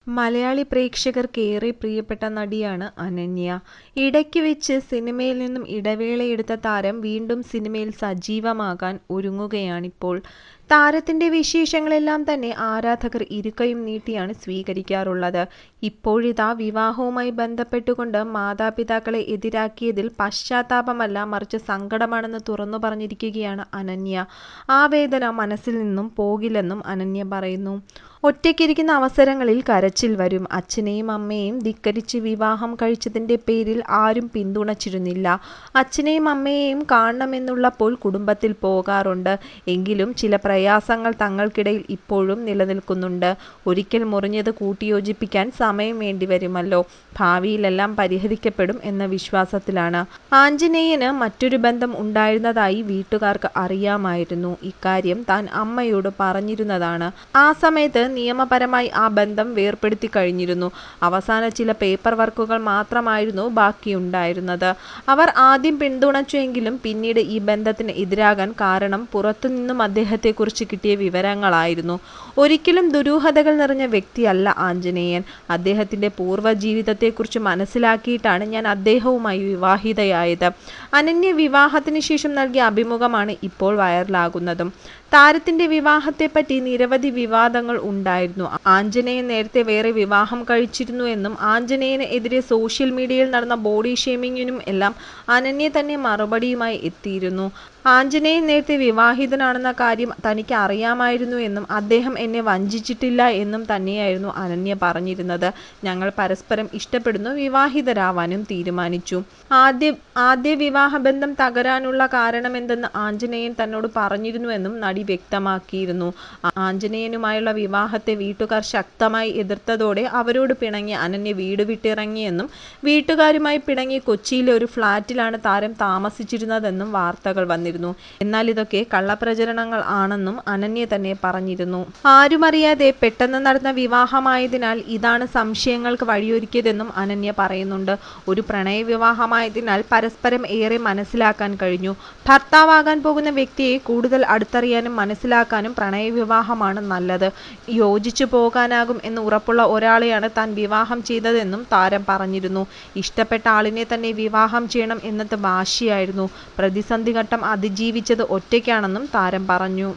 മലയാളി പ്രേക്ഷകർക്ക് ഏറെ പ്രിയപ്പെട്ട നടിയാണ് അനന്യ. ഇടയ്ക്ക് വെച്ച് സിനിമയിൽ നിന്നും ഇടവേളയെടുത്ത താരം വീണ്ടും സിനിമയിൽ സജീവമാകാൻ ഒരുങ്ങുകയാണിപ്പോൾ. താരത്തിന്റെ വിശേഷങ്ങളെല്ലാം തന്നെ ആരാധകർ ഇരുകൈയും നീട്ടിയാണ് സ്വീകരിക്കാറുള്ളത്. ഇപ്പോഴിതാ വിവാഹവുമായി ബന്ധപ്പെട്ടുകൊണ്ട് മാതാപിതാക്കളെ എതിരാക്കിയതിൽ പശ്ചാത്താപമല്ല മറിച്ച് സങ്കടമാണെന്ന് തുറന്നു പറഞ്ഞിരിക്കുകയാണ് അനന്യ. ആ വേദന മനസ്സിൽ നിന്നും പോകില്ലെന്നും അനന്യ പറയുന്നു. ഒറ്റയ്ക്കിരിക്കുന്ന അവസരങ്ങളിൽ കരച്ചിൽ വരും. അച്ഛനെയും അമ്മയെയും ധിക്കരിച്ച് വിവാഹം കഴിച്ചതിന്റെ പേരിൽ ആരും പിന്തുണച്ചിരുന്നില്ല. അച്ഛനെയും അമ്മയെയും കാണണമെന്നുള്ളപ്പോൾ കുടുംബത്തിൽ പോകാറുണ്ട്. എങ്കിലും ചില പ്രയാസങ്ങൾ തങ്ങൾക്കിടയിൽ ഇപ്പോഴും നിലനിൽക്കുന്നുണ്ട്. ഒരിക്കൽ മുറിഞ്ഞത് കൂട്ടിയോജിപ്പിക്കാൻ സമയം വേണ്ടിവരുമല്ലോ. ഭാവിയിലെല്ലാം പരിഹരിക്കപ്പെടും എന്ന വിശ്വാസത്തിലാണ്. ആഞ്ജനേയന് മറ്റൊരു ബന്ധം ഉണ്ടായിരുന്നതായി വീട്ടുകാർക്ക് അറിയാമായിരുന്നു. ഇക്കാര്യം താൻ അമ്മയോട് പറഞ്ഞിരുന്നതാണ്. ആ സമയത്ത് നിയമപരമായി ആ ബന്ധം വേർപെടുത്തി കഴിഞ്ഞിരുന്നു. അവസാന ചില പേപ്പർ വർക്കുകൾ മാത്രമായിരുന്നു ബാക്കിയുണ്ടായിരുന്നത്. അവർ ആദ്യം പിന്തുണച്ചുവെങ്കിലും പിന്നീട് ഈ ബന്ധത്തിന് എതിരാകാൻ കാരണം പുറത്തുനിന്നും അദ്ദേഹത്തെക്കുറിച്ച് കിട്ടിയ വിവരങ്ങളായിരുന്നു. ഒരിക്കലും ദുരൂഹതകൾ നിറഞ്ഞ വ്യക്തിയല്ല ആഞ്ജനേയൻ. അദ്ദേഹത്തിന്റെ പൂർവ്വ ജീവിതത്തെക്കുറിച്ച് മനസ്സിലാക്കിയിട്ടാണ് ഞാൻ അദ്ദേഹവുമായി വിവാഹിതയായത്. അനന്യ വിവാഹത്തിന് ശേഷം നൽകിയ അഭിമുഖമാണ് ഇപ്പോൾ വൈറലാകുന്നതും. താരത്തിന്റെ വിവാഹത്തെപ്പറ്റി നിരവധി വിവാദങ്ങൾ ഉണ്ടായിരുന്നു. ആഞ്ജനേയൻ നേരത്തെ വേറെ വിവാഹം കഴിച്ചിരുന്നു എന്നും ആഞ്ജനേയന് എതിരെ സോഷ്യൽ മീഡിയയിൽ നടന്ന ബോഡി ഷേമിങ്ങിനും എല്ലാം അനന്യ തന്നെ മറുപടിയുമായി എത്തിയിരുന്നു. ആഞ്ജനേയൻ നേരത്തെ വിവാഹിതനാണെന്ന കാര്യം തനിക്ക് അറിയാമായിരുന്നു എന്നും അദ്ദേഹം എന്നെ വഞ്ചിച്ചിട്ടില്ല എന്നും തന്നെയായിരുന്നു അനന്യ പറഞ്ഞിരുന്നത്. ഞങ്ങൾ പരസ്പരം ഇഷ്ടപ്പെടുന്നു, വിവാഹിതരാവാനും തീരുമാനിച്ചു. ആദ്യ വിവാഹബന്ധം തകരാനുള്ള കാരണമെന്തെന്ന് ആഞ്ജനേയൻ തന്നോട് പറഞ്ഞിരുന്നുവെന്നും നടി വ്യക്തമാക്കിയിരുന്നു. ആഞ്ജനേയനുമായുള്ള വിവാഹത്തെ വീട്ടുകാർ ശക്തമായി എതിർത്തതോടെ അവരോട് പിണങ്ങി അനന്യ വീട് വിട്ടിറങ്ങിയെന്നും വീട്ടുകാരുമായി പിണങ്ങി കൊച്ചിയിലെ ഒരു ഫ്ളാറ്റിലാണ് താരം താമസിച്ചിരുന്നതെന്നും വാർത്തകൾ വന്നിരുന്നു. എന്നാൽ ഇതൊക്കെ കള്ളപ്രചരണങ്ങൾ ആണെന്നും അനന്യ തന്നെ പറഞ്ഞിരുന്നു. ആരുമറിയാതെ പെട്ടെന്ന് നടന്ന വിവാഹമായതിനാൽ ഇതാണ് സംശയങ്ങൾക്ക് വഴിയൊരുക്കിയതെന്നും അനന്യ പറയുന്നുണ്ട്. ഒരു പ്രണയ വിവാഹമായതിനാൽ പരസ്പരം ഏറെ മനസ്സിലാക്കാൻ കഴിഞ്ഞു. ഭർത്താവാകാൻ പോകുന്ന വ്യക്തിയെ കൂടുതൽ അടുത്തറിയാനും മനസ്സിലാക്കാനും പ്രണയവിവാഹമാണ് നല്ലത്. യോജിച്ചു പോകാനാകും എന്ന് ഉറപ്പുള്ള ഒരാളെയാണ് താൻ വിവാഹം ചെയ്തതെന്നും താരം പറഞ്ഞിരുന്നു. ഇഷ്ടപ്പെട്ട ആളിനെ തന്നെ വിവാഹം ചെയ്യണം എന്നത് വാശിയായിരുന്നു. പ്രതിസന്ധി ഘട്ടം അതിജീവിച്ചത് ഒറ്റയ്ക്കാണെന്നും താരം പറഞ്ഞു.